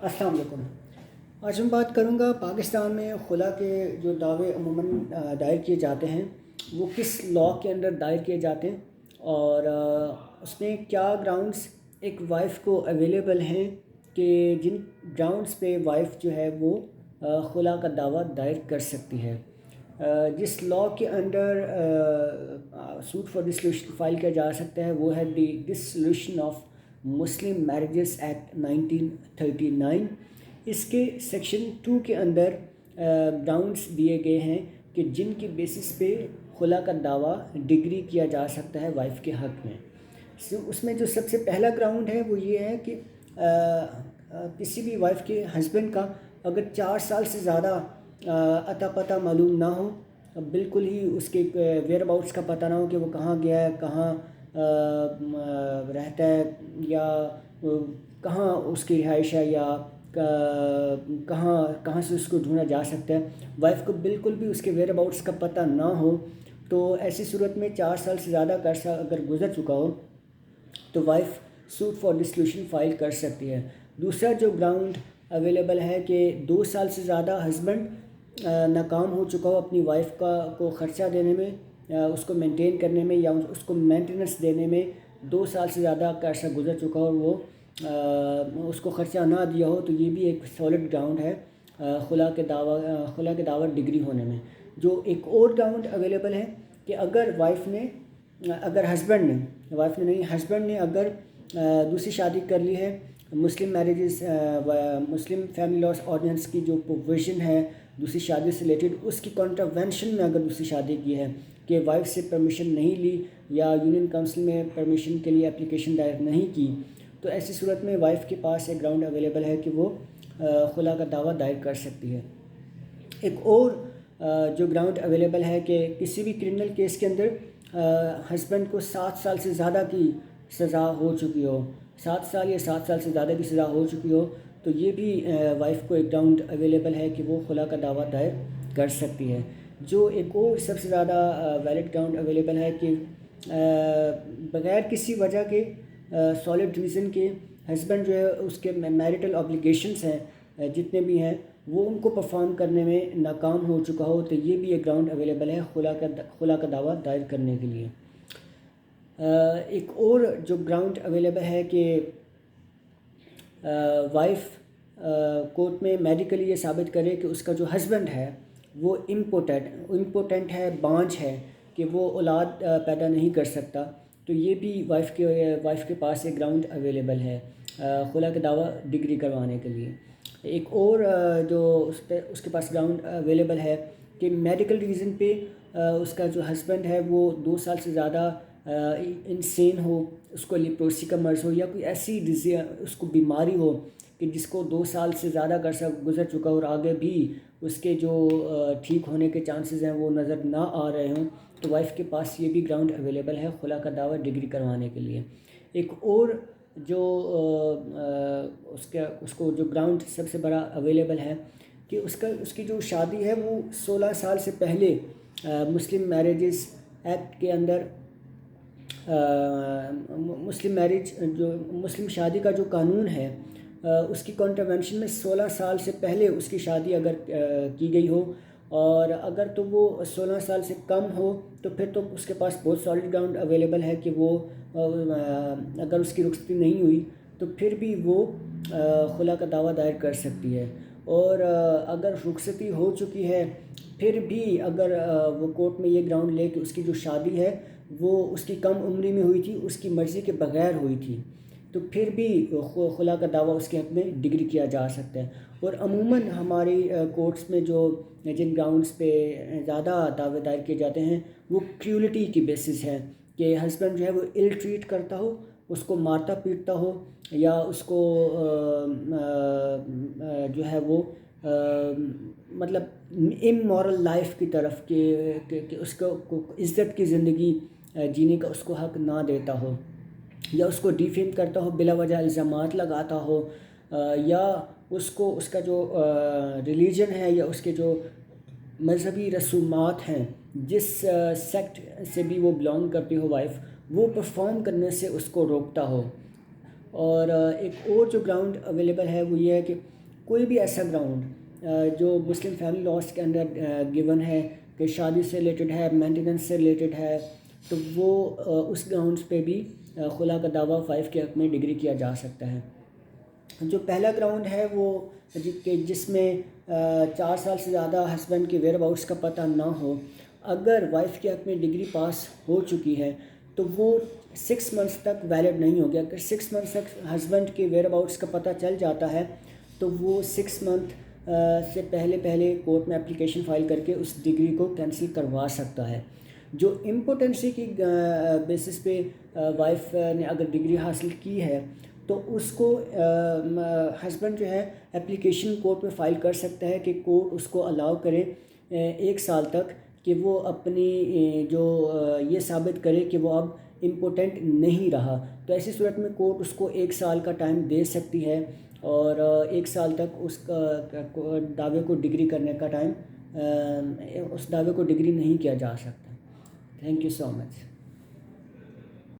السلام علیکم۔ آج میں بات کروں گا پاکستان میں خلا کے جو دعوے عموماً دائر کیے جاتے ہیں وہ کس لاء کے اندر دائر کیے جاتے ہیں، اور اس میں کیا گراؤنڈز ایک وائف کو اویلیبل ہیں کہ جن گراؤنڈز پہ وائف جو ہے وہ خلا کا دعویٰ دائر کر سکتی ہے۔ جس لاء کے under suit for dissolution file کیا جا سکتا ہے وہ ہے دی dissolution of Muslim marriages act 1939۔ اس کے سیکشن 2 کے اندر گراؤنڈس دیے گئے ہیں کہ جن کی بیسس پہ خلا کا دعویٰ ڈگری کیا جا سکتا ہے وائف کے حق میں۔ اس میں جو سب سے پہلا گراؤنڈ ہے وہ یہ ہے کہ کسی بھی وائف کے ہسبینڈ کا اگر 4 سال سے زیادہ اتا پتہ معلوم نہ ہو، بالکل ہی اس کے ویئر اباؤٹس کا پتہ نہ ہو کہ وہ کہاں گیا ہے، کہاں رہتا ہے، یا کہاں اس کی رہائش ہے، یا کہاں سے اس کو ڈھونڈا جا سکتا ہے، وائف کو بالکل بھی اس کے ویئر اباؤٹس کا پتہ نہ ہو، تو ایسی صورت میں 4 سال سے زیادہ کا عرصہ اگر گزر چکا ہو تو wife suit for dissolution file کر سکتی ہے۔ دوسرا جو گراؤنڈ اویلیبل ہے کہ 2 سال سے زیادہ ہسبینڈ ناکام ہو چکا ہو اپنی وائف کو خرچہ دینے میں، اس کو مینٹین کرنے میں، یا اس کو مینٹیننس دینے میں 2 سال سے زیادہ کا عرصہ گزر چکا ہو اور وہ اس کو خرچہ نہ دیا ہو، تو یہ بھی ایک سالڈ گراؤنڈ ہے خلا کے دعویٰ ڈگری ہونے میں۔ جو ایک اور گراؤنڈ اویلیبل ہے کہ اگر ہسبینڈ نے اگر دوسری شادی کر لی ہے، Muslim marriages Muslim family law ordinance کی جو پروویژن ہے دوسری شادی سے ریلیٹڈ، اس کی کانٹراوینشن میں اگر دوسری شادی کی ہے کہ وائف سے پرمیشن نہیں لی یا یونین کونسل میں پرمیشن کے لیے اپلیکیشن دائر نہیں کی، تو ایسی صورت میں وائف کے پاس ایک گراؤنڈ اویلیبل ہے کہ وہ خلا کا دعویٰ دائر کر سکتی ہے۔ ایک اور جو گراؤنڈ اویلیبل ہے کہ کسی بھی کرمنل کیس کے اندر ہسبینڈ کو 7 سال سے زیادہ کی سزا ہو چکی ہو، 7 سال یا 7 سال سے زیادہ کی سزا ہو چکی ہو، تو یہ بھی وائف کو ایک گراؤنڈ اویلیبل ہے کہ وہ خلا کا دعویٰ دائر کر سکتی ہے۔ جو ایک اور سب سے زیادہ ویلڈ گراؤنڈ اویلیبل ہے کہ بغیر کسی وجہ کے سالڈ ریزن کے ہسبینڈ جو ہے اس کے میریٹل آبلیگیشنس ہیں جتنے بھی ہیں وہ ان کو پرفارم کرنے میں ناکام ہو چکا ہو، تو یہ بھی ایک گراؤنڈ اویلیبل ہے خلا کا دعویٰ دائر کرنے کے لیے۔ ایک اور جو گراؤنڈ اویلیبل ہے کہ وائف کورٹ میں میڈیکلی یہ ثابت کرے کہ اس کا جو ہسبینڈ ہے وہ امپوٹنٹ ہے، بانجھ ہے، کہ وہ اولاد پیدا نہیں کر سکتا، تو یہ بھی وائف کے پاس ایک گراؤنڈ اویلیبل ہے خلا کا دعویٰ ڈگری کروانے کے لیے۔ ایک اور جو اس کے پاس گراؤنڈ اویلیبل ہے کہ میڈیکل ریزن پہ اس کا جو ہسبینڈ ہے وہ 2 سال سے زیادہ انسین ہو، اس کو لیپروسی کا مرض ہو، یا کوئی ایسی اس کو بیماری ہو کہ جس کو 2 سال سے زیادہ کا عرصہ گزر چکا ہو اور آگے بھی اس کے جو ٹھیک ہونے کے چانسز ہیں وہ نظر نہ آ رہے ہوں، تو وائف کے پاس یہ بھی گراؤنڈ اویلیبل ہے خلا کا دعویٰ ڈگری کروانے کے لیے۔ ایک اور جو اس کو جو گراؤنڈ سب سے بڑا اویلیبل ہے کہ اس کی جو شادی ہے وہ 16 سال سے پہلے مسلم میریجز ایکٹ کے اندر مسلم شادی کا جو قانون ہے اس کی کانٹراوینشن میں 16 سال سے پہلے اس کی شادی اگر کی گئی ہو، اور اگر تو وہ 16 سال سے کم ہو تو پھر تو اس کے پاس بہت سالڈ گراؤنڈ اویلیبل ہے کہ وہ اگر اس کی رخصتی نہیں ہوئی تو پھر بھی وہ خلا کا دعویٰ دائر کر سکتی ہے، اور اگر رخصتی ہو چکی ہے پھر بھی اگر وہ کورٹ میں یہ گراؤنڈ لے کہ اس کی جو شادی ہے وہ اس کی کم عمری میں ہوئی تھی، اس کی مرضی کے بغیر ہوئی تھی، تو پھر بھی خلا کا دعویٰ اس کے حق میں ڈگری کیا جا سکتا ہے۔ اور عموماً ہماری کورٹس میں جن گراؤنڈس پہ زیادہ دعوے دائر کیے جاتے ہیں وہ کریولٹی کی بیسس ہے کہ ہسبینڈ جو ہے وہ ال ٹریٹ کرتا ہو، اس کو مارتا پیٹتا ہو، یا اس کو جو ہے وہ مطلب امورل لائف کی طرف کہ اس کو عزت کی زندگی جینے کا اس کو حق نہ دیتا ہو، یا اس کو ڈیفیم کرتا ہو، بلا وجہ الزامات لگاتا ہو، یا اس کا جو ریلیجن ہے یا اس کے جو مذہبی رسومات ہیں جس سیکٹ سے بھی وہ بلانگ کرتی ہو وائف، وہ پرفارم کرنے سے اس کو روکتا ہو، اور ایک اور جو گراؤنڈ اویلیبل ہے وہ یہ ہے کہ کوئی بھی ایسا گراؤنڈ جو مسلم فیملی لاس کے اندر گیون ہے کہ شادی سے ریلیٹڈ ہے، مینٹیننس سے ریلیٹڈ ہے، تو وہ اس گراؤنڈس پہ بھی خلا کا دعویٰ 5 کے حق میں ڈگری کیا جا سکتا ہے۔ جو پہلا گراؤنڈ ہے وہ کہ جس میں 4 سال سے زیادہ ہسبینڈ کے ویئر اباؤٹس کا پتہ نہ ہو، اگر وائف کے حق میں ڈگری پاس ہو چکی ہے تو وہ 6 منتھس تک ویلڈ نہیں ہوگی۔ اگر 6 منتھس تک ہسبینڈ کے ویئر اباؤٹس کا پتہ چل جاتا ہے تو وہ 6 منتھ سے پہلے کورٹ میں اپلیکیشن فائل کر کے اس ڈگری کو کینسل کروا سکتا ہے۔ جو امپوٹنسی کی بیسس پہ وائف نے اگر ڈگری حاصل کی ہے تو اس کو ہسبینڈ جو ہے اپلیکیشن کورٹ میں فائل کر سکتا ہے کہ کورٹ اس کو الاؤ کرے 1 سال تک کہ وہ اپنی جو یہ ثابت کرے کہ وہ اب امپورٹنٹ نہیں رہا۔ تو ایسی صورت میں کورٹ اس کو 1 سال کا ٹائم دے سکتی ہے اور 1 سال تک اس کا دعوے کو ڈگری کرنے کا ٹائم اس دعوے کو ڈگری نہیں کیا جا سکتا۔ Thank you so much.